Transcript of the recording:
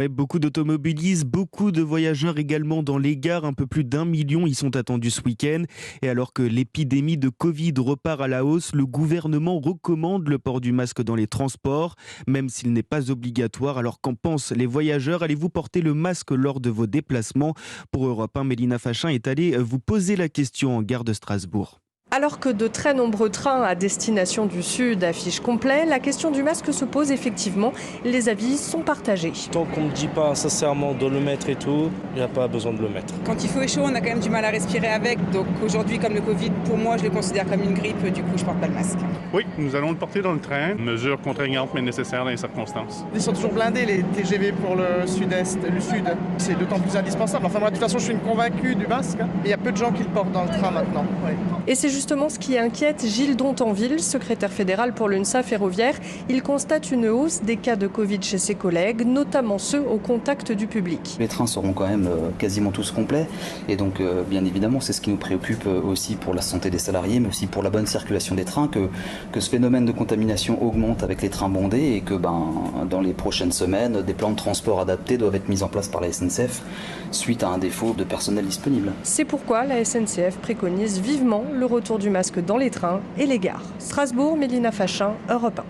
Ouais, beaucoup d'automobilistes, beaucoup de voyageurs également dans les gares. Un peu plus d'1 million y sont attendus ce week-end. Et alors que l'épidémie de Covid repart à la hausse, le gouvernement recommande le port du masque dans les transports, même s'il n'est pas obligatoire. Alors qu'en pensent les voyageurs? Allez-vous porter le masque lors de vos déplacements? Pour Europe 1, Mélina Fachin est allée vous poser la question en gare de Strasbourg. Alors que de très nombreux trains à destination du Sud affichent complet, la question du masque se pose effectivement. Les avis sont partagés. Tant qu'on ne dit pas sincèrement de le mettre et tout, il n'y a pas besoin de le mettre. Quand il fait chaud, on a quand même du mal à respirer avec. Donc aujourd'hui, comme le Covid, pour moi, je le considère comme une grippe. Du coup, je porte pas le masque. Oui, nous allons le porter dans le train. Mesure contraignante mais nécessaire dans les circonstances. Ils sont toujours blindés, les TGV pour le sud-est, le sud. C'est d'autant plus indispensable. Enfin, moi, de toute façon, je suis une convaincue du masque. Mais il y a peu de gens qui le portent dans le train maintenant. Ouais. Et c'est justement ce qui inquiète Gilles Dontanville, secrétaire fédéral pour l'UNSA ferroviaire. Il constate une hausse des cas de Covid chez ses collègues, notamment ceux au contact du public. Les trains seront quand même quasiment tous complets. Et donc, bien évidemment, c'est ce qui nous préoccupe aussi pour la santé des salariés, mais aussi pour la bonne circulation des trains, que ce phénomène de contamination augmente avec les trains bondés et que dans les prochaines semaines, des plans de transport adaptés doivent être mis en place par la SNCF suite à un défaut de personnel disponible. C'est pourquoi la SNCF préconise vivement le retour du masque dans les trains et les gares. Strasbourg, Mélina Fachin, Europe 1.